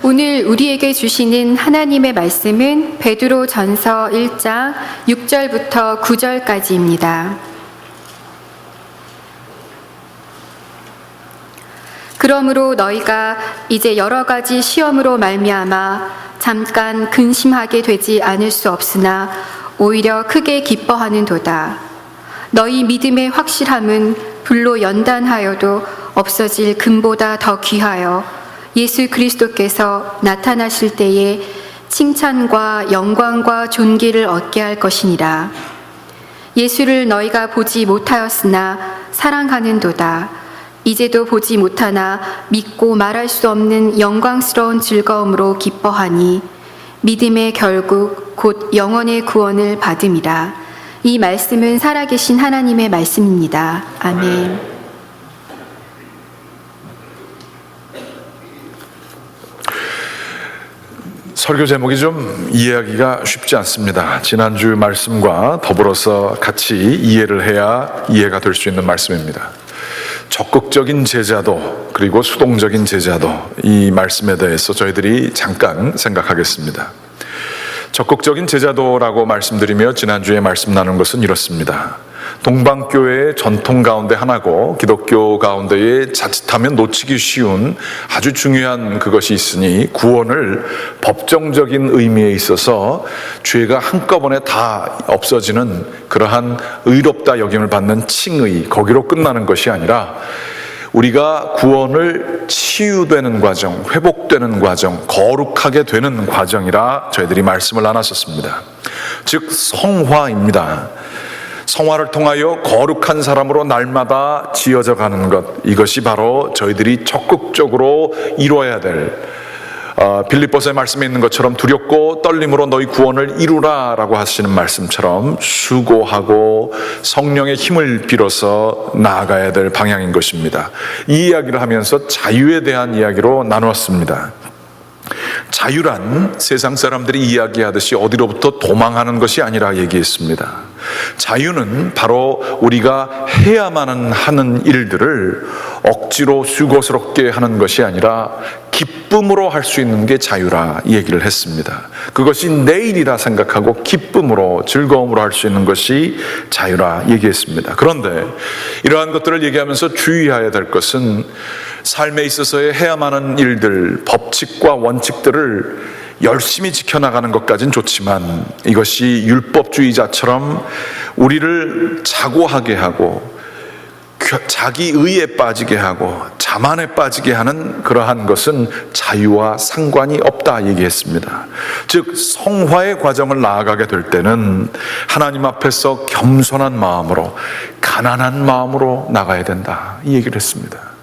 오늘 우리에게 주시는 하나님의 말씀은 베드로전서 1장 6절부터 9절까지입니다. 그러므로 너희가 이제 여러 가지 시험으로 말미암아 잠깐 근심하게 되지 않을 수 없으나 오히려 크게 기뻐하는도다. 너희 믿음의 확실함은 불로 연단하여도 없어질 금보다 더 귀하여 예수 그리스도께서 나타나실 때에 칭찬과 영광과 존귀를 얻게 할 것이니라. 예수를 너희가 보지 못하였으나 사랑하는도다. 이제도 보지 못하나 믿고 말할 수 없는 영광스러운 즐거움으로 기뻐하니 믿음의 결국 곧 영원의 구원을 받음이라. 이 말씀은 살아계신 하나님의 말씀입니다. 아멘. 설교 제목이 좀 이해하기가 쉽지 않습니다. 지난주 말씀과 더불어서 같이 이해를 해야 이해가 될 수 있는 말씀입니다. 적극적인 제자도 그리고 수동적인 제자도, 이 말씀에 대해서 저희들이 잠깐 생각하겠습니다. 적극적인 제자도라고 말씀드리며 지난주에 말씀 나눈 것은 이렇습니다. 동방교회의 전통 가운데 하나고 기독교 가운데에 자칫하면 놓치기 쉬운 아주 중요한 그것이 있으니, 구원을 법정적인 의미에 있어서 죄가 한꺼번에 다 없어지는 그러한 의롭다 여김을 받는 칭의, 거기로 끝나는 것이 아니라 우리가 구원을 치유되는 과정, 회복되는 과정, 거룩하게 되는 과정이라 저희들이 말씀을 나눴었습니다. 즉 성화입니다. 성화를 통하여 거룩한 사람으로 날마다 지어져 가는 것, 이것이 바로 저희들이 적극적으로 이루어야 될, 빌립보서의 말씀에 있는 것처럼 두렵고 떨림으로 너희 구원을 이루라 라고 하시는 말씀처럼 수고하고 성령의 힘을 빌어서 나아가야 될 방향인 것입니다. 이 이야기를 하면서 자유에 대한 이야기로 나누었습니다. 자유란 세상 사람들이 이야기하듯이 어디로부터 도망하는 것이 아니라 얘기했습니다. 자유는 바로 우리가 해야만 하는 일들을 억지로 수고스럽게 하는 것이 아니라 기쁨으로 할 수 있는 게 자유라 얘기를 했습니다. 그것이 내일이라 생각하고 기쁨으로, 즐거움으로 할 수 있는 것이 자유라 얘기했습니다. 그런데 이러한 것들을 얘기하면서 주의해야 될 것은, 삶에 있어서의 해야만 하는 일들, 법칙과 원칙들을 열심히 지켜나가는 것까지는 좋지만, 이것이 율법주의자처럼 우리를 자고하게 하고 자기 의에 빠지게 하고 자만에 빠지게 하는 그러한 것은 자유와 상관이 없다 얘기했습니다. 즉 성화의 과정을 나아가게 될 때는 하나님 앞에서 겸손한 마음으로, 가난한 마음으로 나가야 된다, 이 얘기를 했습니다.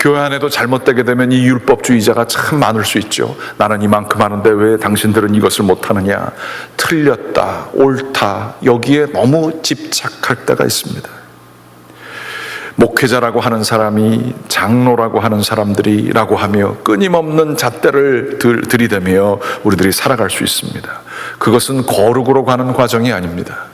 교회 안에도 잘못되게 되면 이 율법주의자가 참 많을 수 있죠. 나는 이만큼 하는데 왜 당신들은 이것을 못하느냐, 틀렸다, 옳다, 여기에 너무 집착할 때가 있습니다. 목회자라고 하는 사람이 장로라고 하는 사람들이라고 하며 끊임없는 잣대를 들이대며 우리들이 살아갈 수 있습니다. 그것은 거룩으로 가는 과정이 아닙니다.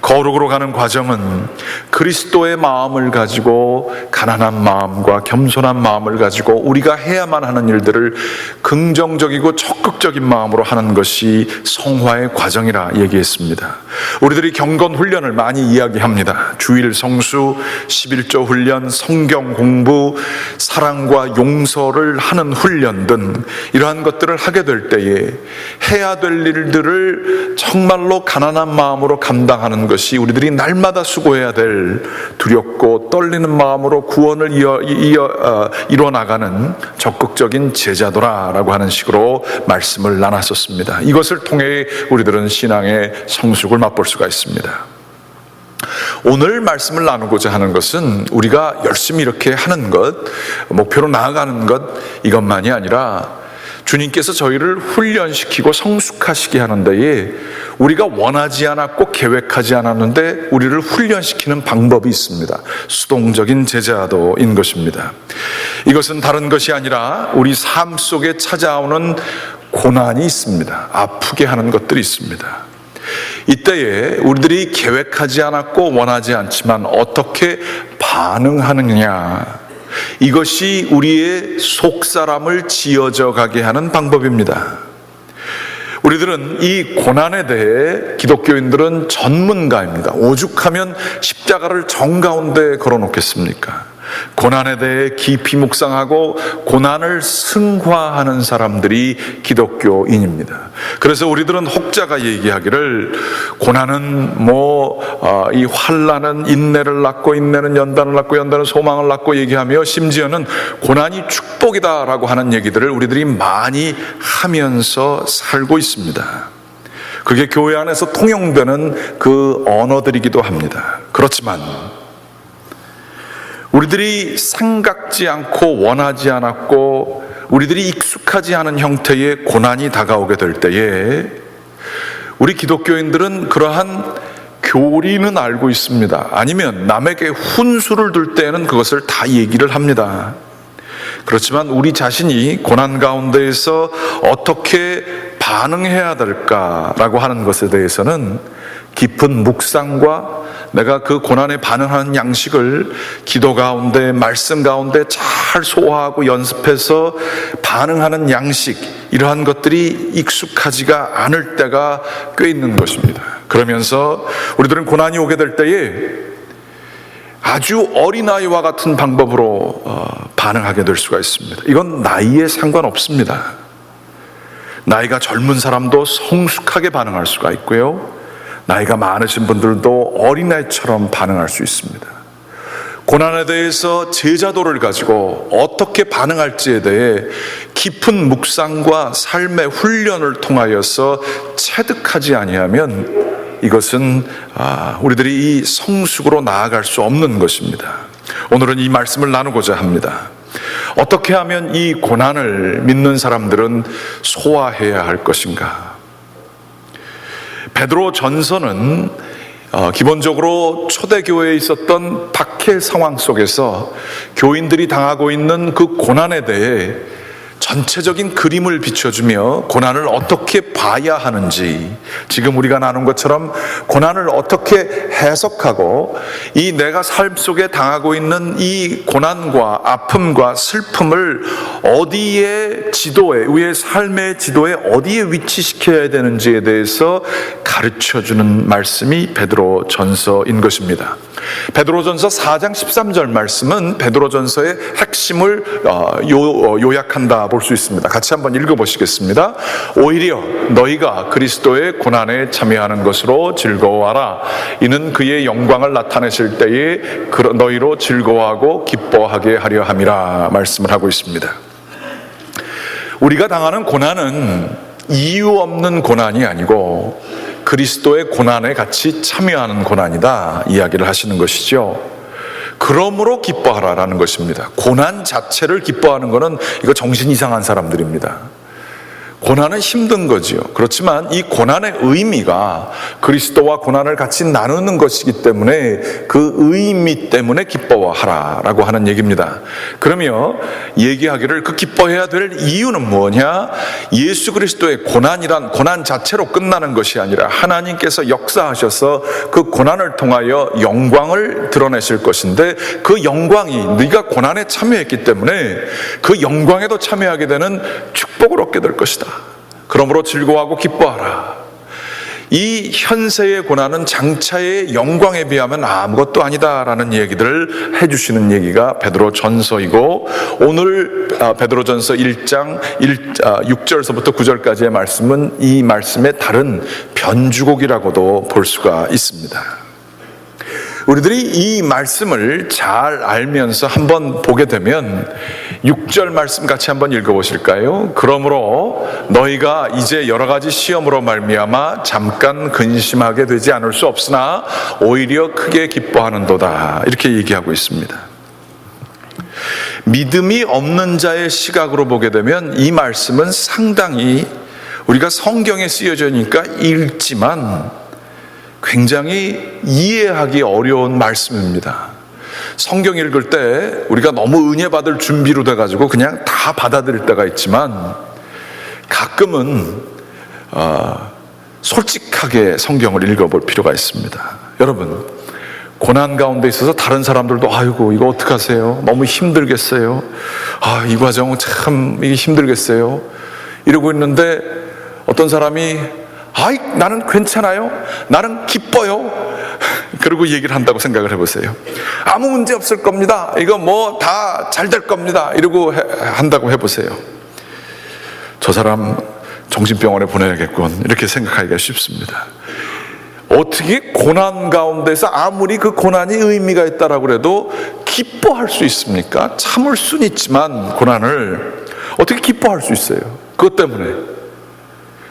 거룩으로 가는 과정은 그리스도의 마음을 가지고, 가난한 마음과 겸손한 마음을 가지고 우리가 해야만 하는 일들을 긍정적이고 적극적인 마음으로 하는 것이 성화의 과정이라 얘기했습니다. 우리들이 경건 훈련을 많이 이야기합니다. 주일 성수, 11조 훈련, 성경 공부, 사랑과 용서를 하는 훈련 등 이러한 것들을 하게 될 때에 해야 될 일들을 정말로 가난한 마음으로 감당하는 것이 우리들이 날마다 수고해야 될, 두렵고 떨리는 마음으로 구원을 이뤄나가는 적극적인 제자도라라고 하는 식으로 말씀을 나눴었습니다. 이것을 통해 우리들은 신앙의 성숙을 맛볼 수가 있습니다. 오늘 말씀을 나누고자 하는 것은 우리가 열심히 이렇게 하는 것, 목표로 나아가는 것, 이것만이 아니라 주님께서 저희를 훈련시키고 성숙하시게 하는 데에 우리가 원하지 않았고 계획하지 않았는데 우리를 훈련시키는 방법이 있습니다. 수동적인 제자도인 것입니다. 이것은 다른 것이 아니라 우리 삶 속에 찾아오는 고난이 있습니다. 아프게 하는 것들이 있습니다. 이때에 우리들이 계획하지 않았고 원하지 않지만 어떻게 반응하느냐, 이것이 우리의 속사람을 지어져 가게 하는 방법입니다. 우리들은 이 고난에 대해 기독교인들은 전문가입니다. 오죽하면 십자가를 정가운데 걸어놓겠습니까? 고난에 대해 깊이 묵상하고 고난을 승화하는 사람들이 기독교인입니다. 그래서 우리들은 혹자가 얘기하기를 고난은 이 환난은 인내를 낳고 인내는 연단을 낳고 연단은 소망을 낳고 얘기하며 심지어는 고난이 축복이다라고 하는 얘기들을 우리들이 많이 하면서 살고 있습니다. 그게 교회 안에서 통용되는 그 언어들이기도 합니다. 그렇지만 우리들이 생각지 않고 원하지 않았고 우리들이 익숙하지 않은 형태의 고난이 다가오게 될 때에 우리 기독교인들은 그러한 교리는 알고 있습니다. 아니면 남에게 훈수를 둘 때에는 그것을 다 얘기를 합니다. 그렇지만 우리 자신이 고난 가운데에서 어떻게 반응해야 될까라고 하는 것에 대해서는 깊은 묵상과 내가 그 고난에 반응하는 양식을 기도 가운데 말씀 가운데 잘 소화하고 연습해서 반응하는 양식, 이러한 것들이 익숙하지가 않을 때가 꽤 있는 것입니다. 그러면서 우리들은 고난이 오게 될 때에 아주 어린아이와 같은 방법으로 반응하게 될 수가 있습니다. 이건 나이에 상관없습니다. 나이가 젊은 사람도 성숙하게 반응할 수가 있고요, 나이가 많으신 분들도 어린아이처럼 반응할 수 있습니다. 고난에 대해서 제자도를 가지고 어떻게 반응할지에 대해 깊은 묵상과 삶의 훈련을 통하여서 체득하지 아니하면 이것은 우리들이 이 성숙으로 나아갈 수 없는 것입니다. 오늘은 이 말씀을 나누고자 합니다. 어떻게 하면 이 고난을 믿는 사람들은 소화해야 할 것인가? 베드로 전서는 기본적으로 초대교회에 있었던 박해 상황 속에서 교인들이 당하고 있는 그 고난에 대해 전체적인 그림을 비춰주며 고난을 어떻게 봐야 하는지, 지금 우리가 나눈 것처럼 고난을 어떻게 해석하고 이 내가 삶 속에 당하고 있는 이 고난과 아픔과 슬픔을 어디에 지도에, 우리의 삶의 지도에 어디에 위치시켜야 되는지에 대해서 가르쳐주는 말씀이 베드로 전서인 것입니다. 베드로 전서 4장 13절 말씀은 베드로 전서의 핵심을 요약한다 볼 수 있습니다. 같이 한번 읽어보시겠습니다. 오히려 너희가 그리스도의 고난에 참여하는 것으로 즐거워하라. 이는 그의 영광을 나타내실 때에 너희로 즐거워하고 기뻐하게 하려 함이라 말씀을 하고 있습니다. 우리가 당하는 고난은 이유 없는 고난이 아니고 그리스도의 고난에 같이 참여하는 고난이다 이야기를 하시는 것이죠. 그러므로 기뻐하라라는 것입니다. 고난 자체를 기뻐하는 것은 이거 정신 이상한 사람들입니다. 고난은 힘든 거지요. 그렇지만 이 고난의 의미가 그리스도와 고난을 같이 나누는 것이기 때문에 그 의미 때문에 기뻐하라라고 하는 얘기입니다. 그러며 얘기하기를 그 기뻐해야 될 이유는 뭐냐? 예수 그리스도의 고난이란 고난 자체로 끝나는 것이 아니라 하나님께서 역사하셔서 그 고난을 통하여 영광을 드러내실 것인데, 그 영광이 네가 고난에 참여했기 때문에 그 영광에도 참여하게 되는 축복을 얻게 될 것이다. 그러므로 즐거워하고 기뻐하라. 이 현세의 고난은 장차의 영광에 비하면 아무것도 아니다라는 얘기들을 해주시는 얘기가 베드로 전서이고, 오늘 베드로 전서 1장 6절서부터 9절까지의 말씀은 이 말씀의 다른 변주곡이라고도 볼 수가 있습니다. 우리들이 이 말씀을 잘 알면서 한번 보게 되면 6절 말씀 같이 한번 읽어보실까요? 그러므로 너희가 이제 여러 가지 시험으로 말미암아 잠깐 근심하게 되지 않을 수 없으나 오히려 크게 기뻐하는도다, 이렇게 얘기하고 있습니다. 믿음이 없는 자의 시각으로 보게 되면 이 말씀은 상당히 우리가 성경에 쓰여지니까 읽지만 굉장히 이해하기 어려운 말씀입니다. 성경 읽을 때 우리가 너무 은혜 받을 준비로 돼가지고 그냥 다 받아들일 때가 있지만, 가끔은 솔직하게 성경을 읽어볼 필요가 있습니다. 여러분, 고난 가운데 있어서 다른 사람들도 아이고 이거 어떡하세요? 너무 힘들겠어요. 아, 이 과정은 참 이게 힘들겠어요. 이러고 있는데 어떤 사람이 아이 나는 괜찮아요. 나는 기뻐요. 그러고 얘기를 한다고 생각을 해보세요. 아무 문제 없을 겁니다. 이거 뭐 다 잘 될 겁니다. 이러고 한다고 해보세요. 저 사람 정신병원에 보내야겠군. 이렇게 생각하기가 쉽습니다. 어떻게 고난 가운데서 아무리 그 고난이 의미가 있다라고 해도 기뻐할 수 있습니까? 참을 수는 있지만 고난을 어떻게 기뻐할 수 있어요? 그것 때문에.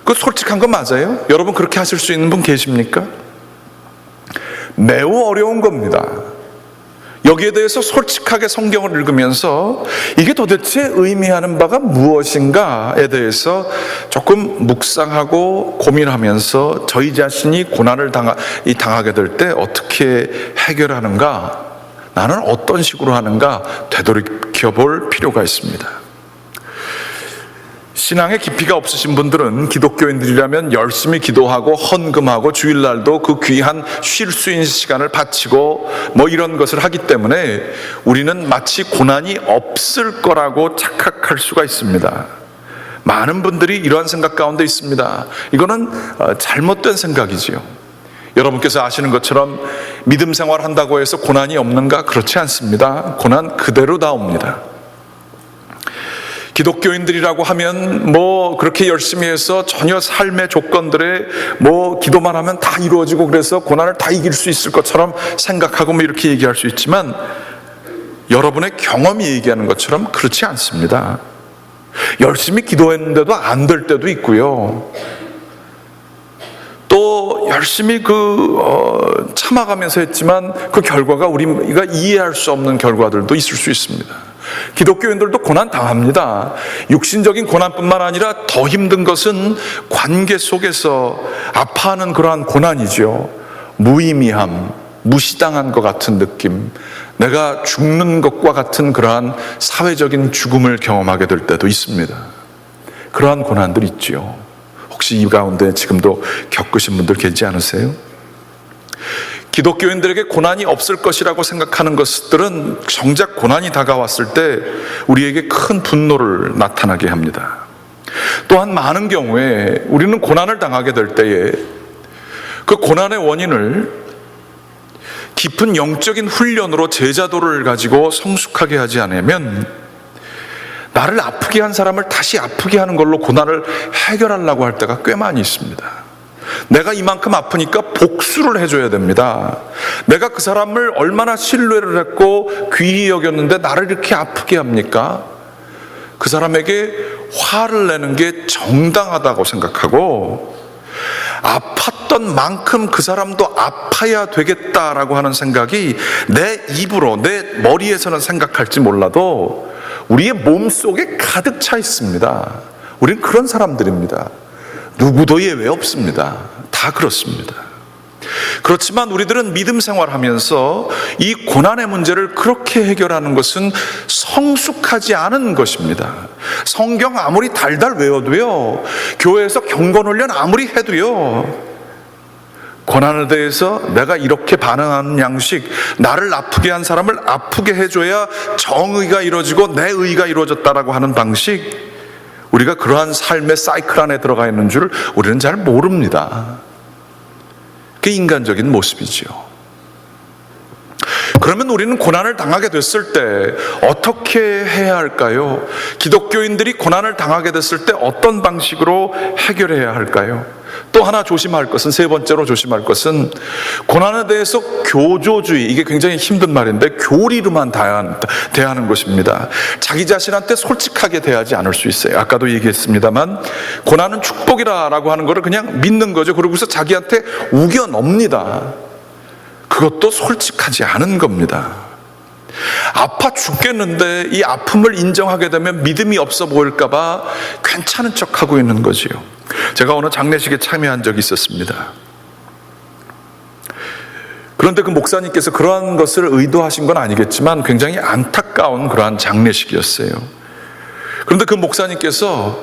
그 솔직한 건 맞아요? 여러분 그렇게 하실 수 있는 분 계십니까? 매우 어려운 겁니다. 여기에 대해서 솔직하게 성경을 읽으면서 이게 도대체 의미하는 바가 무엇인가에 대해서 조금 묵상하고 고민하면서 저희 자신이 고난을 당하게 될 때 어떻게 해결하는가, 나는 어떤 식으로 하는가 되돌이켜 볼 필요가 있습니다. 신앙에 깊이가 없으신 분들은 기독교인들이라면 열심히 기도하고 헌금하고 주일날도 그 귀한 쉴 수 있는 시간을 바치고 뭐 이런 것을 하기 때문에 우리는 마치 고난이 없을 거라고 착각할 수가 있습니다. 많은 분들이 이러한 생각 가운데 있습니다. 이거는 잘못된 생각이지요. 여러분께서 아시는 것처럼 믿음 생활 한다고 해서 고난이 없는가? 그렇지 않습니다. 고난 그대로 다 옵니다. 기독교인들이라고 하면 뭐 그렇게 열심히 해서 전혀 삶의 조건들에 뭐 기도만 하면 다 이루어지고 그래서 고난을 다 이길 수 있을 것처럼 생각하고 뭐 이렇게 얘기할 수 있지만 여러분의 경험이 얘기하는 것처럼 그렇지 않습니다. 열심히 기도했는데도 안 될 때도 있고요. 또 열심히 참아가면서 했지만 그 결과가 우리가 이해할 수 없는 결과들도 있을 수 있습니다. 기독교인들도 고난 당합니다. 육신적인 고난뿐만 아니라 더 힘든 것은 관계 속에서 아파하는 그러한 고난이죠. 무의미함, 무시당한 것 같은 느낌, 내가 죽는 것과 같은 그러한 사회적인 죽음을 경험하게 될 때도 있습니다. 그러한 고난들이 있죠. 혹시 이 가운데 지금도 겪으신 분들 계시지 않으세요? 기독교인들에게 고난이 없을 것이라고 생각하는 것들은 정작 고난이 다가왔을 때 우리에게 큰 분노를 나타나게 합니다. 또한 많은 경우에 우리는 고난을 당하게 될 때에 그 고난의 원인을 깊은 영적인 훈련으로 제자도를 가지고 성숙하게 하지 않으면 나를 아프게 한 사람을 다시 아프게 하는 걸로 고난을 해결하려고 할 때가 꽤 많이 있습니다. 내가 이만큼 아프니까 복수를 해줘야 됩니다. 내가 그 사람을 얼마나 신뢰를 했고 귀히 여겼는데 나를 이렇게 아프게 합니까? 그 사람에게 화를 내는 게 정당하다고 생각하고 아팠던 만큼 그 사람도 아파야 되겠다라고 하는 생각이 내 입으로, 내 머리에서는 생각할지 몰라도 우리의 몸속에 가득 차 있습니다. 우리는 그런 사람들입니다. 누구도 예외 없습니다. 다 그렇습니다. 그렇지만 우리들은 믿음 생활하면서 이 고난의 문제를 그렇게 해결하는 것은 성숙하지 않은 것입니다. 성경 아무리 달달 외워도요, 교회에서 경건훈련 아무리 해도요, 고난에 대해서 내가 이렇게 반응하는 양식, 나를 아프게 한 사람을 아프게 해줘야 정의가 이루어지고 내 의가 이루어졌다라고 하는 방식, 우리가 그러한 삶의 사이클 안에 들어가 있는 줄 우리는 잘 모릅니다. 그게 인간적인 모습이지요. 그러면 우리는 고난을 당하게 됐을 때 어떻게 해야 할까요? 기독교인들이 고난을 당하게 됐을 때 어떤 방식으로 해결해야 할까요? 또 하나 조심할 것은, 세 번째로 조심할 것은 고난에 대해서 교조주의, 이게 굉장히 힘든 말인데 교리로만 대하는 것입니다. 자기 자신한테 솔직하게 대하지 않을 수 있어요. 아까도 얘기했습니다만 고난은 축복이라고 하는 거를 그냥 믿는 거죠. 그러고서 자기한테 우겨 넣습니다. 그것도 솔직하지 않은 겁니다. 아파 죽겠는데 이 아픔을 인정하게 되면 믿음이 없어 보일까 봐 괜찮은 척하고 있는 거지요. 제가 어느 장례식에 참여한 적이 있었습니다. 그런데 그 목사님께서 그러한 것을 의도하신 건 아니겠지만 굉장히 안타까운 그러한 장례식이었어요. 그런데 그 목사님께서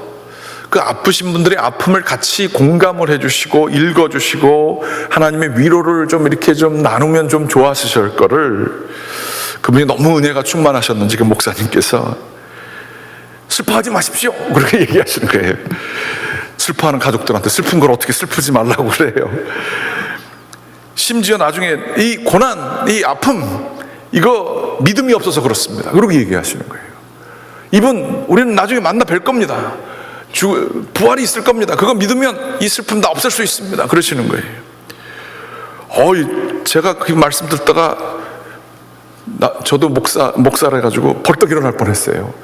그 아프신 분들의 아픔을 같이 공감을 해주시고 읽어주시고 하나님의 위로를 좀 이렇게 좀 나누면 좀 좋았으실 거를, 그분이 너무 은혜가 충만하셨는지 그 목사님께서 슬퍼하지 마십시오 그렇게 얘기하시는 거예요. 슬퍼하는 가족들한테 슬픈 걸 어떻게 슬프지 말라고 그래요. 심지어 나중에 이 고난, 이 아픔, 이거 믿음이 없어서 그렇습니다 그렇게 얘기하시는 거예요. 이분 우리는 나중에 만나 뵐 겁니다. 부활이 있을 겁니다. 그거 믿으면 이 슬픔 다 없앨 수 있습니다 그러시는 거예요. 제가 그 말씀 듣다가 저도 목사라 해가지고 벌떡 일어날 뻔했어요.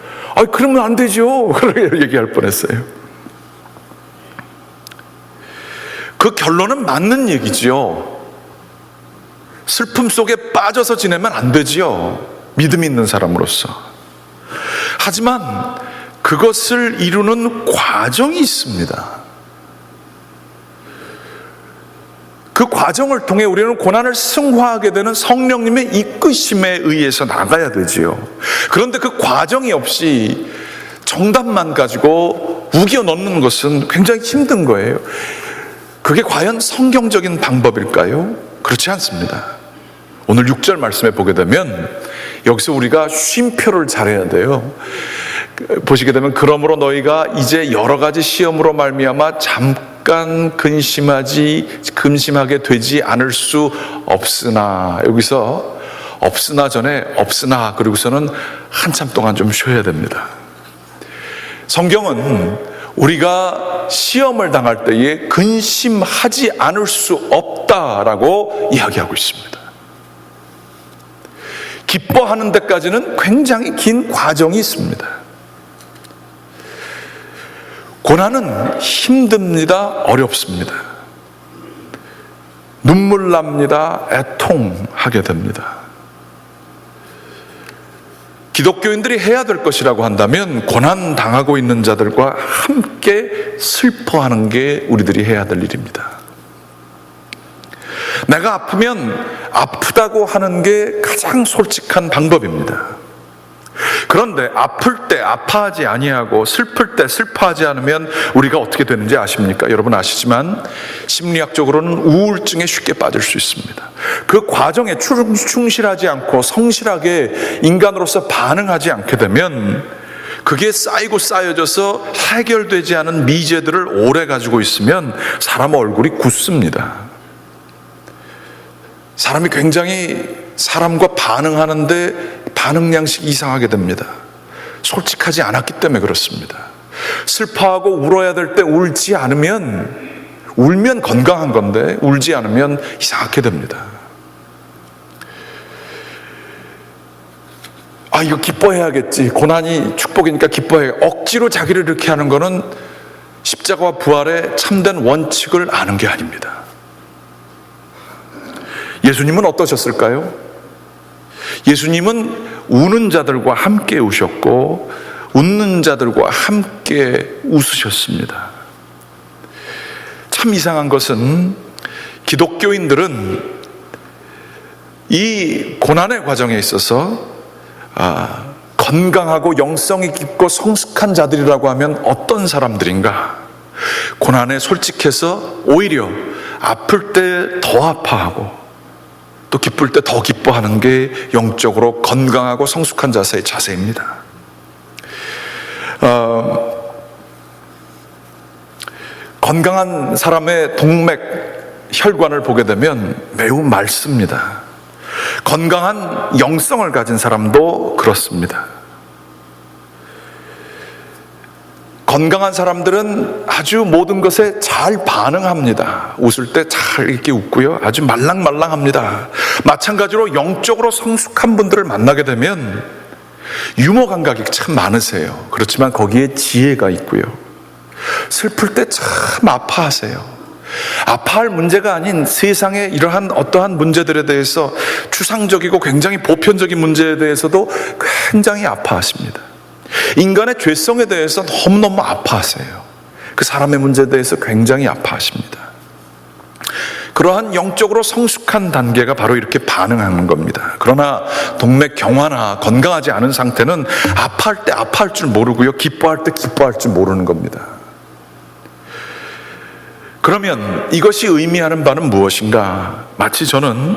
그러면 안 되죠 그렇게 얘기할 뻔했어요. 그 결론은 맞는 얘기지요. 슬픔 속에 빠져서 지내면 안 되지요, 믿음 있는 사람으로서. 하지만 그것을 이루는 과정이 있습니다. 그 과정을 통해 우리는 고난을 승화하게 되는 성령님의 이끄심에 의해서 나가야 되지요. 그런데 그 과정이 없이 정답만 가지고 우겨 넣는 것은 굉장히 힘든 거예요. 그게 과연 성경적인 방법일까요? 그렇지 않습니다. 오늘 6절 말씀에 보게 되면 여기서 우리가 쉼표를 잘해야 돼요. 보시게 되면 그러므로 너희가 이제 여러 가지 시험으로 말미암아 잠깐 근심하게 되지 않을 수 없으나, 여기서 없으나 전에 없으나 그리고서는 한참 동안 좀 쉬어야 됩니다. 성경은 우리가 시험을 당할 때에 근심하지 않을 수 없다라고 이야기하고 있습니다. 기뻐하는 데까지는 굉장히 긴 과정이 있습니다. 고난은 힘듭니다. 어렵습니다. 눈물 납니다. 애통하게 됩니다. 기독교인들이 해야 될 것이라고 한다면 고난 당하고 있는 자들과 함께 슬퍼하는 게 우리들이 해야 될 일입니다. 내가 아프면 아프다고 하는 게 가장 솔직한 방법입니다. 그런데 아플 때 아파하지 아니하고 슬플 때 슬퍼하지 않으면 우리가 어떻게 되는지 아십니까? 여러분 아시지만 심리학적으로는 우울증에 쉽게 빠질 수 있습니다. 그 과정에 충실하지 않고 성실하게 인간으로서 반응하지 않게 되면 그게 쌓이고 쌓여져서 해결되지 않은 미제들을 오래 가지고 있으면 사람 얼굴이 굳습니다. 사람이 굉장히 사람과 반응하는데 반응 양식이 이상하게 됩니다. 솔직하지 않았기 때문에 그렇습니다. 슬퍼하고 울어야 될 때 울지 않으면, 울면 건강한 건데 울지 않으면 이상하게 됩니다. 이거 기뻐해야겠지, 고난이 축복이니까 기뻐해, 억지로 자기를 이렇게 하는 거는 십자가와 부활의 참된 원칙을 아는 게 아닙니다. 예수님은 어떠셨을까요? 예수님은 우는 자들과 함께 우셨고 웃는 자들과 함께 웃으셨습니다. 참 이상한 것은 기독교인들은 이 고난의 과정에 있어서 건강하고 영성이 깊고 성숙한 자들이라고 하면 어떤 사람들인가? 고난에 솔직해서 오히려 아플 때 더 아파하고 또 기쁠 때 더 기뻐하는 게 영적으로 건강하고 성숙한 자세입니다. 건강한 사람의 동맥 혈관을 보게 되면 매우 맑습니다. 건강한 영성을 가진 사람도 그렇습니다. 건강한 사람들은 아주 모든 것에 잘 반응합니다. 웃을 때 잘 이렇게 웃고요. 아주 말랑말랑합니다. 마찬가지로 영적으로 성숙한 분들을 만나게 되면 유머 감각이 참 많으세요. 그렇지만 거기에 지혜가 있고요. 슬플 때 참 아파하세요. 아파할 문제가 아닌 세상의 이러한 어떠한 문제들에 대해서 추상적이고 굉장히 보편적인 문제에 대해서도 굉장히 아파하십니다. 인간의 죄성에 대해서 너무너무 아파하세요. 그 사람의 문제에 대해서 굉장히 아파하십니다. 그러한 영적으로 성숙한 단계가 바로 이렇게 반응하는 겁니다. 그러나 동맥 경화나 건강하지 않은 상태는 아파할 때 아파할 줄 모르고요, 기뻐할 때 기뻐할 줄 모르는 겁니다. 그러면 이것이 의미하는 바는 무엇인가? 마치 저는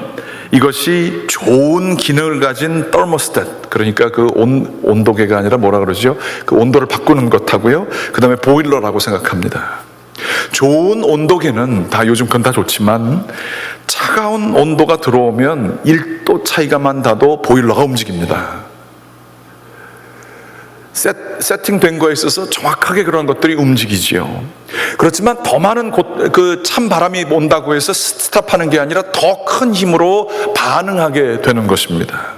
이것이 좋은 기능을 가진 더모스탯, 그러니까 그 온도계가 아니라 뭐라 그러죠? 그 온도를 바꾸는 것하고요, 그 다음에 보일러라고 생각합니다. 좋은 온도계는 다 요즘 그건 다 좋지만 차가운 온도가 들어오면 1도 차이가만 나도 보일러가 움직입니다. 세팅된 거에 있어서 정확하게 그런 것들이 움직이지요. 그렇지만 더 많은 그 찬 바람이 온다고 해서 스탑하는 게 아니라 더 큰 힘으로 반응하게 되는 것입니다.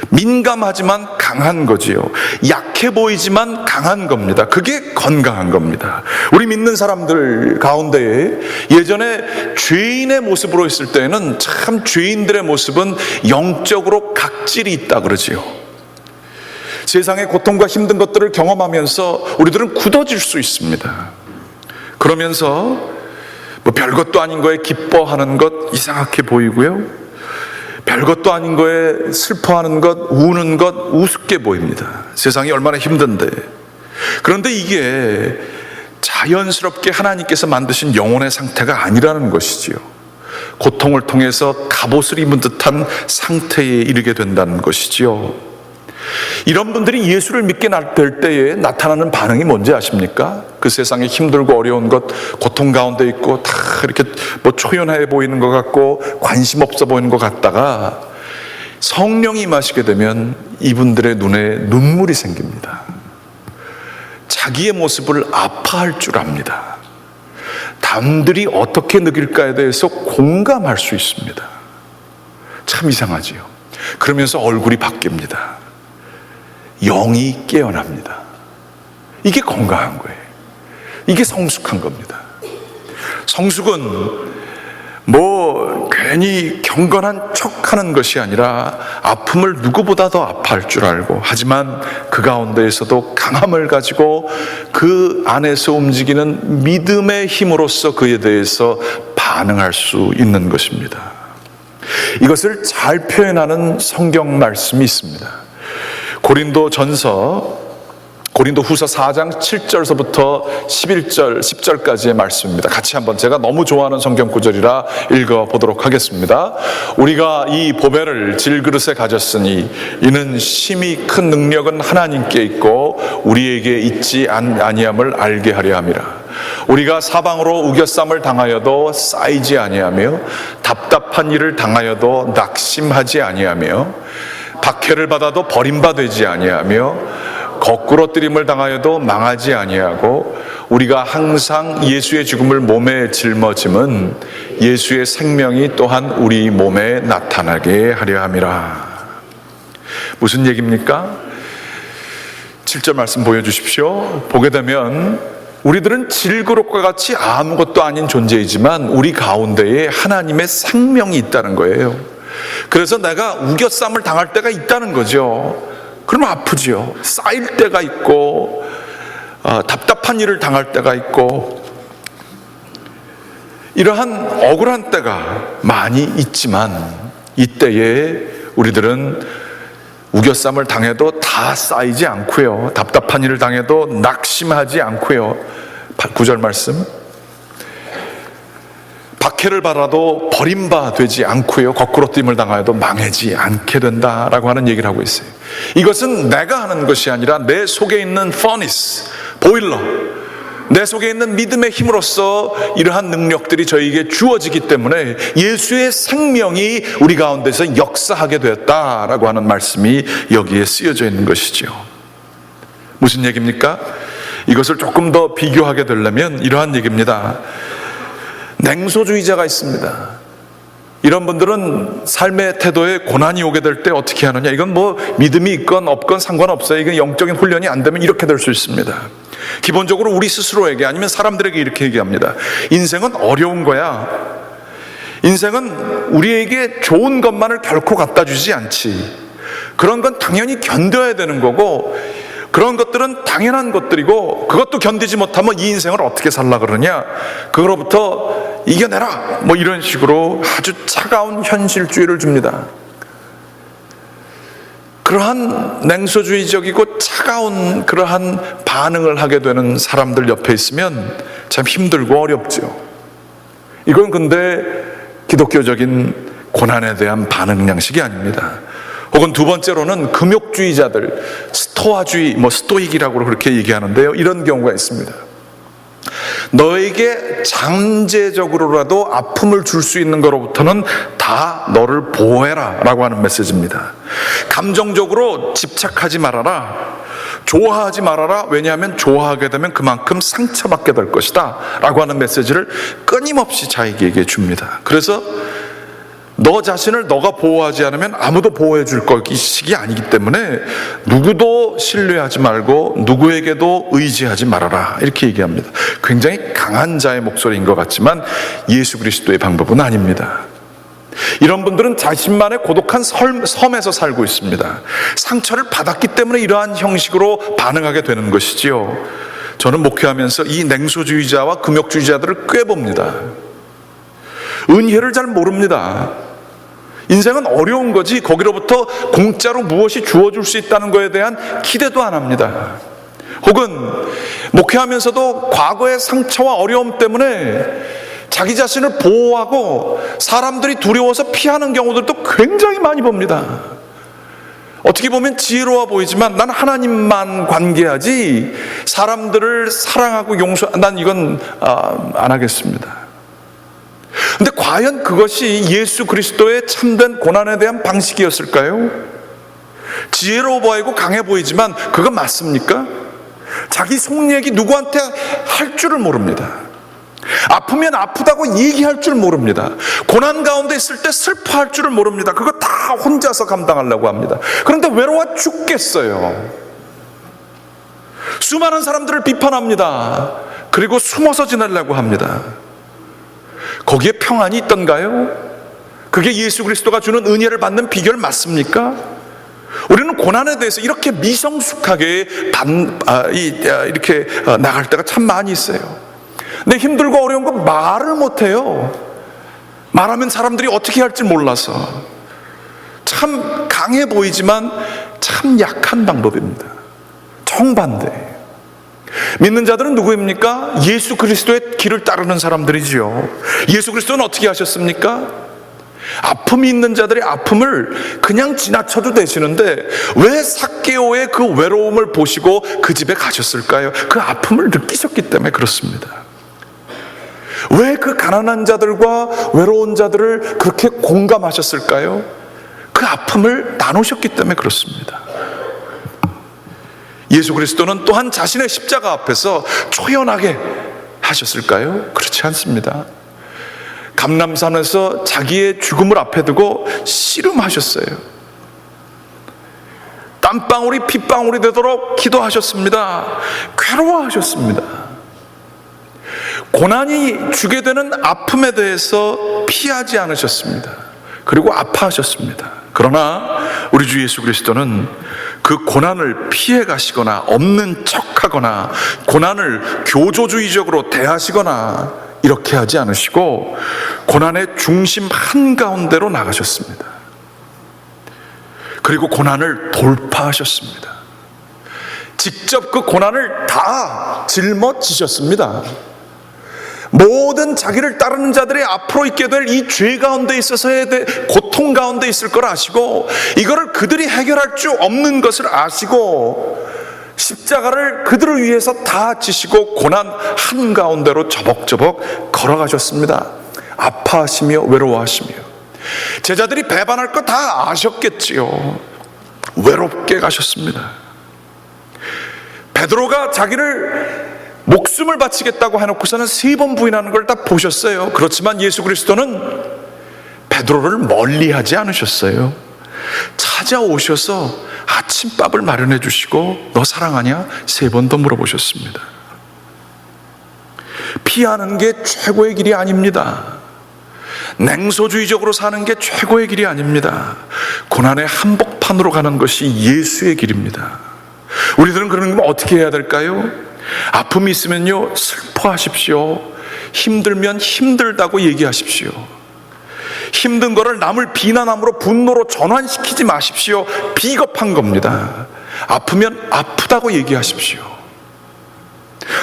민감하지만 강한 거지요. 약해 보이지만 강한 겁니다. 그게 건강한 겁니다. 우리 믿는 사람들 가운데에 예전에 죄인의 모습으로 있을 때에는 참 죄인들의 모습은 영적으로 각질이 있다 그러지요. 세상의 고통과 힘든 것들을 경험하면서 우리들은 굳어질 수 있습니다. 그러면서 뭐 별것도 아닌 거에 기뻐하는 것 이상하게 보이고요, 별것도 아닌 거에 슬퍼하는 것, 우는 것 우습게 보입니다. 세상이 얼마나 힘든데. 그런데 이게 자연스럽게 하나님께서 만드신 영혼의 상태가 아니라는 것이지요. 고통을 통해서 갑옷을 입은 듯한 상태에 이르게 된다는 것이지요. 이런 분들이 예수를 믿게 될 때에 나타나는 반응이 뭔지 아십니까? 그 세상에 힘들고 어려운 것, 고통 가운데 있고 다 이렇게 뭐 초연해 보이는 것 같고 관심 없어 보이는 것 같다가 성령이 임하시게 되면 이분들의 눈에 눈물이 생깁니다. 자기의 모습을 아파할 줄 압니다. 남들이 어떻게 느낄까에 대해서 공감할 수 있습니다. 참 이상하지요. 그러면서 얼굴이 바뀝니다. 영이 깨어납니다. 이게 건강한 거예요. 이게 성숙한 겁니다. 성숙은 뭐 괜히 경건한 척하는 것이 아니라 아픔을 누구보다 더 아파할 줄 알고, 하지만 그 가운데에서도 강함을 가지고 그 안에서 움직이는 믿음의 힘으로써 그에 대해서 반응할 수 있는 것입니다. 이것을 잘 표현하는 성경 말씀이 있습니다. 고린도 후서 4장 7절서부터 11절, 10절까지의 말씀입니다. 같이 한번 제가 너무 좋아하는 성경 구절이라 읽어보도록 하겠습니다. 우리가 이 보배를 질그릇에 가졌으니 이는 심히 큰 능력은 하나님께 있고 우리에게 있지 아니함을 알게 하려 함이라. 우리가 사방으로 우겨쌈을 당하여도 쌓이지 아니하며 답답한 일을 당하여도 낙심하지 아니하며 박해를 받아도 버림받지 아니하며 거꾸로 뜨림을 당하여도 망하지 아니하고 우리가 항상 예수의 죽음을 몸에 짊어짐은 예수의 생명이 또한 우리 몸에 나타나게 하려 함이라. 무슨 얘기입니까? 7절 말씀 보여주십시오. 보게 되면 우리들은 질그릇과 같이 아무것도 아닌 존재이지만 우리 가운데에 하나님의 생명이 있다는 거예요. 그래서 내가 우겨쌈을 당할 때가 있다는 거죠. 그러면 아프지요. 쌓일 때가 있고 답답한 일을 당할 때가 있고 이러한 억울한 때가 많이 있지만 이때에 우리들은 우겨쌈을 당해도 다 쌓이지 않고요, 답답한 일을 당해도 낙심하지 않고요. 9절 말씀, 박해를 받아도 버림받지 않고요, 거꾸로 뜸을 당하여도 망하지 않게 된다라고 하는 얘기를 하고 있어요. 이것은 내가 하는 것이 아니라 내 속에 있는 퍼니스, 보일러, 내 속에 있는 믿음의 힘으로써 이러한 능력들이 저에게 주어지기 때문에 예수의 생명이 우리 가운데서 역사하게 되었다라고 하는 말씀이 여기에 쓰여져 있는 것이죠. 무슨 얘기입니까? 이것을 조금 더 비교하게 되려면 이러한 얘기입니다. 냉소주의자가 있습니다. 이런 분들은 삶의 태도에 고난이 오게 될 때 어떻게 하느냐, 이건 뭐 믿음이 있건 없건 상관없어요. 이건 영적인 훈련이 안 되면 이렇게 될 수 있습니다. 기본적으로 우리 스스로에게 아니면 사람들에게 이렇게 얘기합니다. 인생은 어려운 거야. 인생은 우리에게 좋은 것만을 결코 갖다 주지 않지. 그런 건 당연히 견뎌야 되는 거고 그런 것들은 당연한 것들이고 그것도 견디지 못하면 이 인생을 어떻게 살라 그러냐, 그거로부터 이겨내라, 뭐 이런 식으로 아주 차가운 현실주의를 줍니다. 그러한 냉소주의적이고 차가운 그러한 반응을 하게 되는 사람들 옆에 있으면 참 힘들고 어렵죠. 이건 근데 기독교적인 고난에 대한 반응 양식이 아닙니다. 혹은 두 번째로는 금욕주의자들, 스토아주의, 스토익이라고 그렇게 얘기하는데요. 이런 경우가 있습니다. 너에게 잠재적으로라도 아픔을 줄 수 있는 것로부터는 다 너를 보호해라 라고 하는 메시지입니다. 감정적으로 집착하지 말아라, 좋아하지 말아라. 왜냐하면 좋아하게 되면 그만큼 상처받게 될 것이다 라고 하는 메시지를 끊임없이 자기에게 줍니다. 그래서 너 자신을 너가 보호하지 않으면 아무도 보호해 줄 것이 아니기 때문에 누구도 신뢰하지 말고 누구에게도 의지하지 말아라 이렇게 얘기합니다. 굉장히 강한 자의 목소리인 것 같지만 예수 그리스도의 방법은 아닙니다. 이런 분들은 자신만의 고독한 섬에서 살고 있습니다. 상처를 받았기 때문에 이러한 형식으로 반응하게 되는 것이지요. 저는 목회하면서 이 냉소주의자와 금욕주의자들을 꽤 봅니다. 은혜를 잘 모릅니다. 인생은 어려운 거지 거기로부터 공짜로 무엇이 주어줄 수 있다는 것에 대한 기대도 안 합니다. 혹은 목회하면서도 과거의 상처와 어려움 때문에 자기 자신을 보호하고 사람들이 두려워서 피하는 경우들도 굉장히 많이 봅니다. 어떻게 보면 지혜로워 보이지만 난 하나님만 관계하지 사람들을 사랑하고 난 이건 안 하겠습니다. 근데 과연 그것이 예수 그리스도의 참된 고난에 대한 방식이었을까요? 지혜로워 보이고 강해 보이지만 그건 맞습니까? 자기 속 얘기 누구한테 할 줄을 모릅니다. 아프면 아프다고 얘기할 줄 모릅니다. 고난 가운데 있을 때 슬퍼할 줄을 모릅니다. 그거 다 혼자서 감당하려고 합니다. 그런데 외로워 죽겠어요. 수많은 사람들을 비판합니다. 그리고 숨어서 지내려고 합니다. 거기에 평안이 있던가요? 그게 예수 그리스도가 주는 은혜를 받는 비결 맞습니까? 우리는 고난에 대해서 이렇게 미성숙하게 이렇게 나갈 때가 참 많이 있어요. 근데 힘들고 어려운 거 말을 못해요. 말하면 사람들이 어떻게 할지 몰라서. 참 강해 보이지만 참 약한 방법입니다. 정반대. 믿는 자들은 누구입니까? 예수 그리스도의 길을 따르는 사람들이지요. 예수 그리스도는 어떻게 하셨습니까? 아픔이 있는 자들의 아픔을 그냥 지나쳐도 되시는데 왜 삭개오의 그 외로움을 보시고 그 집에 가셨을까요? 그 아픔을 느끼셨기 때문에 그렇습니다. 왜 그 가난한 자들과 외로운 자들을 그렇게 공감하셨을까요? 그 아픔을 나누셨기 때문에 그렇습니다. 예수 그리스도는 또한 자신의 십자가 앞에서 초연하게 하셨을까요? 그렇지 않습니다. 감람산에서 자기의 죽음을 앞에 두고 씨름하셨어요. 땀방울이 핏방울이 되도록 기도하셨습니다. 괴로워하셨습니다. 고난이 주게 되는 아픔에 대해서 피하지 않으셨습니다. 그리고 아파하셨습니다. 그러나 우리 주 예수 그리스도는 그 고난을 피해 가시거나 없는 척하거나 고난을 교조주의적으로 대하시거나 이렇게 하지 않으시고 고난의 중심 한가운데로 나가셨습니다. 그리고 고난을 돌파하셨습니다. 직접 그 고난을 다 짊어지셨습니다. 모든 자기를 따르는 자들이 앞으로 있게 될 이 죄 가운데 있어서의 고통 가운데 있을 걸 아시고 이거를 그들이 해결할 수 없는 것을 아시고 십자가를 그들을 위해서 다 지시고 고난 한가운데로 저벅저벅 걸어가셨습니다. 아파하시며 외로워하시며 제자들이 배반할 거 다 아셨겠지요. 외롭게 가셨습니다. 베드로가 자기를 목숨을 바치겠다고 해놓고서는 3번 부인하는 걸 다 보셨어요. 그렇지만 예수 그리스도는 베드로를 멀리하지 않으셨어요. 찾아오셔서 아침밥을 마련해 주시고 너 사랑하냐? 3번 더 물어보셨습니다. 피하는 게 최고의 길이 아닙니다. 냉소주의적으로 사는 게 최고의 길이 아닙니다. 고난의 한복판으로 가는 것이 예수의 길입니다. 우리들은 그러면 어떻게 해야 될까요? 아픔이 있으면요 슬퍼하십시오. 힘들면 힘들다고 얘기하십시오. 힘든 거를 남을 비난함으로 분노로 전환시키지 마십시오. 비겁한 겁니다. 아프면 아프다고 얘기하십시오.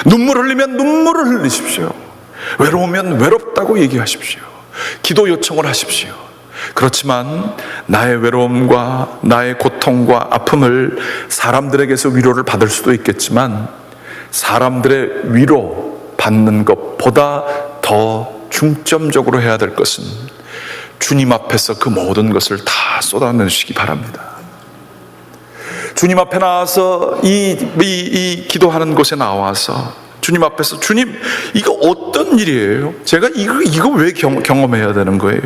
눈물 흘리면 눈물을 흘리십시오. 외로우면 외롭다고 얘기하십시오. 기도 요청을 하십시오. 그렇지만 나의 외로움과 나의 고통과 아픔을 사람들에게서 위로를 받을 수도 있겠지만 사람들의 위로 받는 것보다 더 중점적으로 해야 될 것은 주님 앞에서 그 모든 것을 다 쏟아내시기 바랍니다. 주님 앞에 나와서 이 기도하는 곳에 나와서 주님 앞에서, 주님, 이거 어떤 일이에요? 제가 이거 왜 경험해야 되는 거예요?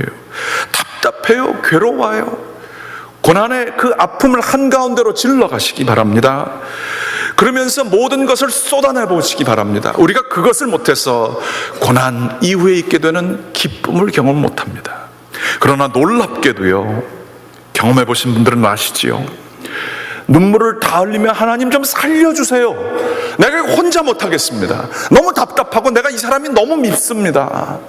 답답해요. 괴로워요. 고난의 그 아픔을 한가운데로 질러 가시기 바랍니다. 그러면서 모든 것을 쏟아내 보시기 바랍니다. 우리가 그것을 못해서 고난 이후에 있게 되는 기쁨을 경험 못합니다. 그러나 놀랍게도요, 경험해 보신 분들은 아시지요? 눈물을 다 흘리며 하나님 좀 살려주세요. 내가 혼자 못하겠습니다. 너무 답답하고 내가 이 사람이 너무 밉습니다.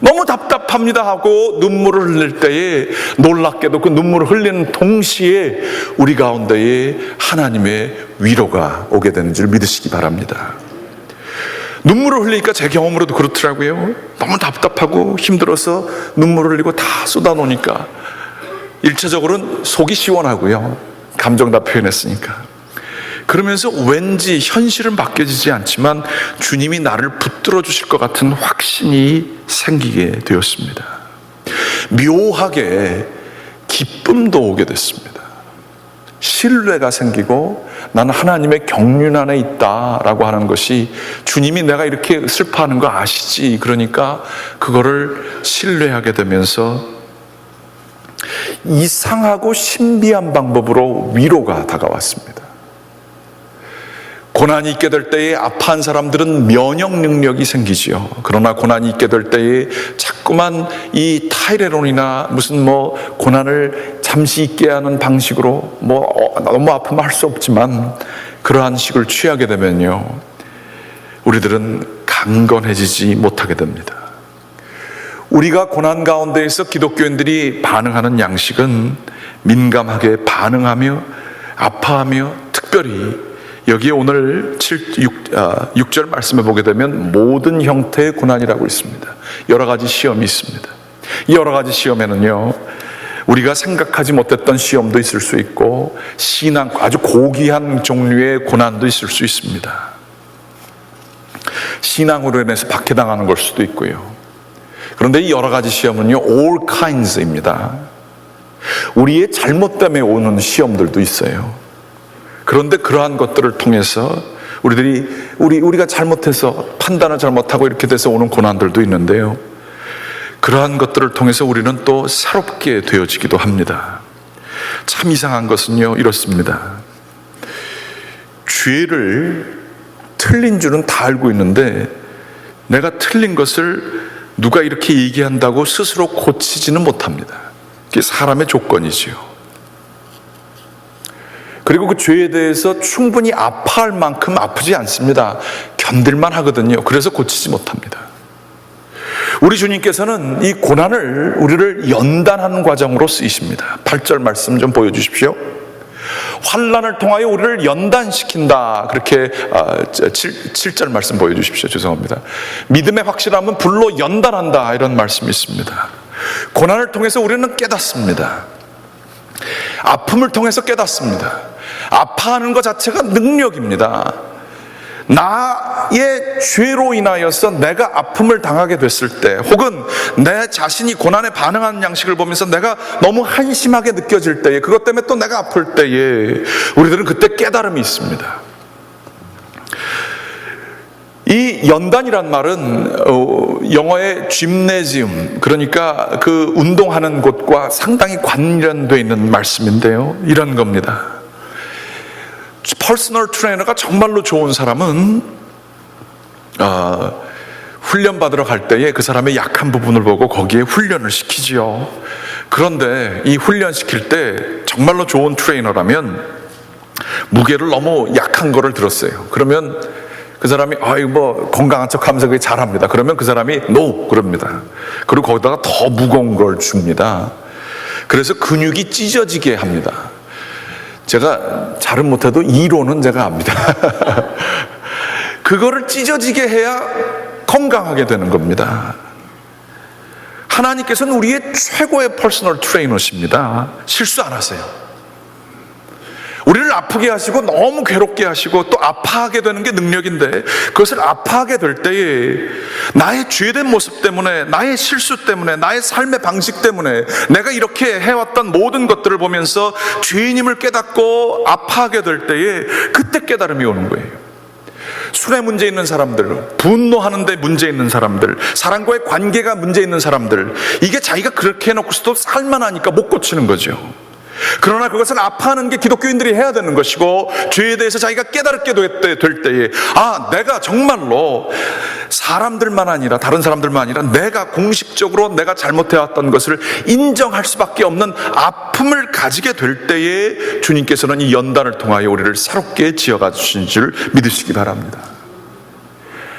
너무 답답합니다 하고 눈물을 흘릴 때에 놀랍게도 그 눈물을 흘리는 동시에 우리 가운데에 하나님의 위로가 오게 되는 줄 믿으시기 바랍니다. 눈물을 흘리니까 제 경험으로도 그렇더라고요. 너무 답답하고 힘들어서 눈물을 흘리고 다 쏟아놓으니까 1차적으로는 속이 시원하고요, 감정 다 표현했으니까. 그러면서 왠지 현실은 바뀌어지지 않지만 주님이 나를 붙들어 주실 것 같은 확신이 생기게 되었습니다. 묘하게 기쁨도 오게 됐습니다. 신뢰가 생기고 나는 하나님의 경륜 안에 있다라고 하는 것이, 주님이 내가 이렇게 슬퍼하는 거 아시지, 그러니까 그거를 신뢰하게 되면서 이상하고 신비한 방법으로 위로가 다가왔습니다. 고난이 있게 될 때에 아파한 사람들은 면역 능력이 생기지요. 그러나 고난이 있게 될 때에 자꾸만 이 타이레놀이나 무슨 고난을 잠시 있게 하는 방식으로 너무 아프면 할 수 없지만 그러한 식을 취하게 되면요, 우리들은 강건해지지 못하게 됩니다. 우리가 고난 가운데에서 기독교인들이 반응하는 양식은 민감하게 반응하며 아파하며, 특별히 여기에 오늘 6절 말씀에 보게 되면 모든 형태의 고난이라고 있습니다. 여러 가지 시험이 있습니다. 이 여러 가지 시험에는요, 우리가 생각하지 못했던 시험도 있을 수 있고 신앙 아주 고귀한 종류의 고난도 있을 수 있습니다. 신앙으로 인해서 박해당하는 걸 수도 있고요. 그런데 이 여러 가지 시험은요, all kinds입니다. 우리의 잘못 때문에 오는 시험들도 있어요. 그런데 그러한 것들을 통해서 우리가 잘못해서 판단을 잘못하고 이렇게 돼서 오는 고난들도 있는데요, 그러한 것들을 통해서 우리는 또 새롭게 되어지기도 합니다. 참 이상한 것은요, 이렇습니다. 죄를 틀린 줄은 다 알고 있는데 내가 틀린 것을 누가 이렇게 얘기한다고 스스로 고치지는 못합니다. 그게 사람의 조건이지요. 그리고 그 죄에 대해서 충분히 아파할 만큼 아프지 않습니다. 견딜만 하거든요. 그래서 고치지 못합니다. 우리 주님께서는 이 고난을 우리를 연단하는 과정으로 쓰이십니다. 8절 말씀 좀 보여주십시오. 환난을 통하여 우리를 연단시킨다. 그렇게 7절 말씀 보여주십시오. 죄송합니다. 믿음의 확실함은 불로 연단한다. 이런 말씀이 있습니다. 고난을 통해서 우리는 깨닫습니다. 아픔을 통해서 깨닫습니다. 아파하는 것 자체가 능력입니다. 나의 죄로 인하여서 내가 아픔을 당하게 됐을 때, 혹은 내 자신이 고난에 반응하는 양식을 보면서 내가 너무 한심하게 느껴질 때에, 그것 때문에 또 내가 아플 때에 우리들은 그때 깨달음이 있습니다. 이 연단이란 말은 영어의 gymnasium, 그러니까 그 운동하는 곳과 상당히 관련되어 있는 말씀인데요, 이런 겁니다. 퍼스널 트레이너가 정말로 좋은 사람은 훈련 받으러 갈 때에 그 사람의 약한 부분을 보고 거기에 훈련을 시키지요. 그런데 이 훈련 시킬 때 정말로 좋은 트레이너라면 무게를 너무 약한 거를 들었어요. 그러면 그 사람이 건강한 척 하면서 그게 잘합니다. 그러면 그 사람이 no 그럽니다. 그리고 거기다가 더 무거운 걸 줍니다. 그래서 근육이 찢어지게 합니다. 제가 잘은 못해도 이론은 제가 압니다. 그거를 찢어지게 해야 건강하게 되는 겁니다. 하나님께서는 우리의 최고의 퍼스널 트레이너십니다. 실수 안 하세요. 우리를 아프게 하시고 너무 괴롭게 하시고 또 아파하게 되는 게 능력인데, 그것을 아파하게 될 때에 나의 죄된 모습 때문에, 나의 실수 때문에, 나의 삶의 방식 때문에 내가 이렇게 해왔던 모든 것들을 보면서 죄인임을 깨닫고 아파하게 될 때에 그때 깨달음이 오는 거예요. 술에 문제 있는 사람들, 분노하는데 문제 있는 사람들, 사람과의 관계가 문제 있는 사람들, 이게 자기가 그렇게 해놓고서도 살만하니까 못 고치는 거죠. 그러나 그것은 아파하는 게 기독교인들이 해야 되는 것이고, 죄에 대해서 자기가 깨달게 될 때에 내가 정말로 사람들만 아니라, 다른 사람들만 아니라 내가 공식적으로 내가 잘못해왔던 것을 인정할 수밖에 없는 아픔을 가지게 될 때에 주님께서는 이 연단을 통하여 우리를 새롭게 지어가 주신 줄 믿으시기 바랍니다.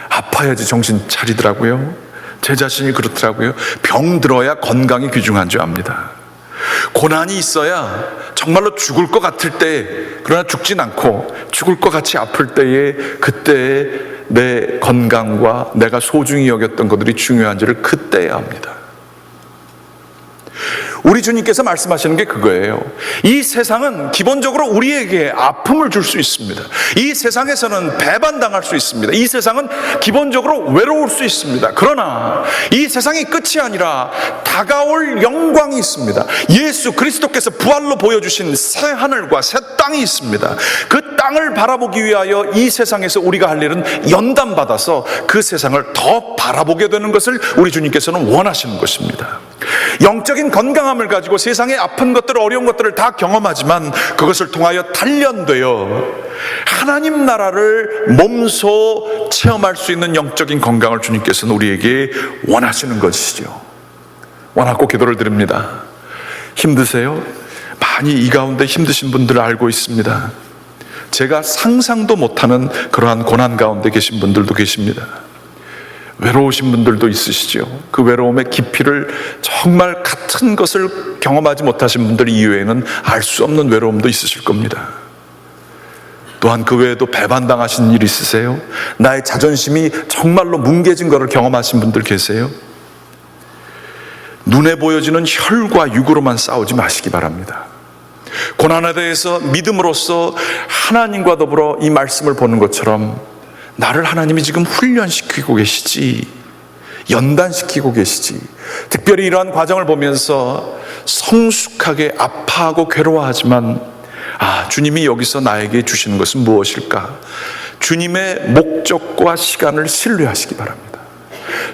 아파야지 정신 차리더라고요. 제 자신이 그렇더라고요. 병 들어야 건강이 귀중한 줄 압니다. 고난이 있어야 정말로 죽을 것 같을 때, 그러나 죽진 않고 죽을 것 같이 아플 때에, 그때 내 건강과 내가 소중히 여겼던 것들이 중요한지를 그때야 합니다. 우리 주님께서 말씀하시는 게 그거예요. 이 세상은 기본적으로 우리에게 아픔을 줄 수 있습니다. 이 세상에서는 배반당할 수 있습니다. 이 세상은 기본적으로 외로울 수 있습니다. 그러나 이 세상이 끝이 아니라 다가올 영광이 있습니다. 예수 그리스도께서 부활로 보여주신 새 하늘과 새 땅이 있습니다. 그 땅을 바라보기 위하여 이 세상에서 우리가 할 일은 연단받아서 그 세상을 더 바라보게 되는 것을 우리 주님께서는 원하시는 것입니다. 영적인 건강함을 가지고 세상의 아픈 것들, 어려운 것들을 다 경험하지만 그것을 통하여 단련되어 하나님 나라를 몸소 체험할 수 있는 영적인 건강을 주님께서는 우리에게 원하시는 것이죠. 원하고 기도를 드립니다. 힘드세요? 많이 이 가운데 힘드신 분들을 알고 있습니다. 제가 상상도 못하는 그러한 고난 가운데 계신 분들도 계십니다. 외로우신 분들도 있으시죠. 그 외로움의 깊이를 정말 같은 것을 경험하지 못하신 분들 이외에는 알 수 없는 외로움도 있으실 겁니다. 또한 그 외에도 배반당하신 일 있으세요? 나의 자존심이 정말로 뭉개진 것을 경험하신 분들 계세요? 눈에 보여지는 혈과 육으로만 싸우지 마시기 바랍니다. 고난에 대해서 믿음으로써 하나님과 더불어 이 말씀을 보는 것처럼 나를 하나님이 지금 훈련시키고 계시지, 연단시키고 계시지, 특별히 이러한 과정을 보면서 성숙하게 아파하고 괴로워하지만 주님이 여기서 나에게 주시는 것은 무엇일까? 주님의 목적과 시간을 신뢰하시기 바랍니다.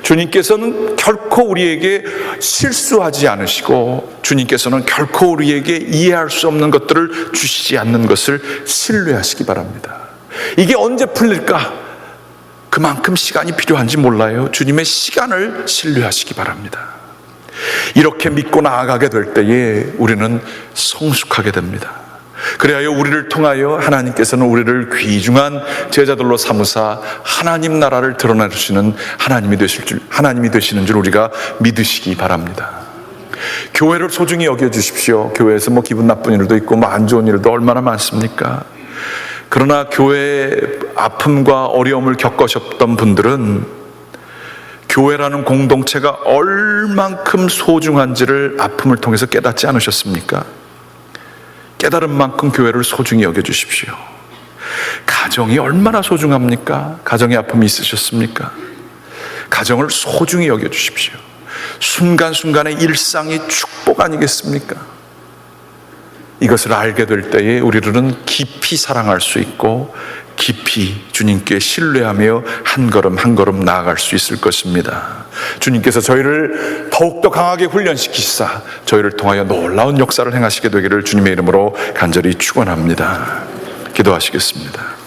주님께서는 결코 우리에게 실수하지 않으시고, 주님께서는 결코 우리에게 이해할 수 없는 것들을 주시지 않는 것을 신뢰하시기 바랍니다. 이게 언제 풀릴까? 그만큼 시간이 필요한지 몰라요. 주님의 시간을 신뢰하시기 바랍니다. 이렇게 믿고 나아가게 될 때에 우리는 성숙하게 됩니다. 그래야 우리를 통하여 하나님께서는 우리를 귀중한 제자들로 삼으사 하나님 나라를 드러내시는 하나님이 되시는 줄 우리가 믿으시기 바랍니다. 교회를 소중히 여겨주십시오. 교회에서 기분 나쁜 일도 있고 안 좋은 일도 얼마나 많습니까? 그러나 교회의 아픔과 어려움을 겪으셨던 분들은 교회라는 공동체가 얼만큼 소중한지를 아픔을 통해서 깨닫지 않으셨습니까? 깨달은 만큼 교회를 소중히 여겨주십시오. 가정이 얼마나 소중합니까? 가정의 아픔이 있으셨습니까? 가정을 소중히 여겨주십시오. 순간순간의 일상이 축복 아니겠습니까? 이것을 알게 될 때에 우리들은 깊이 사랑할 수 있고 깊이 주님께 신뢰하며 한 걸음 한 걸음 나아갈 수 있을 것입니다. 주님께서 저희를 더욱더 강하게 훈련시키시사 저희를 통하여 놀라운 역사를 행하시게 되기를 주님의 이름으로 간절히 축원합니다. 기도하시겠습니다.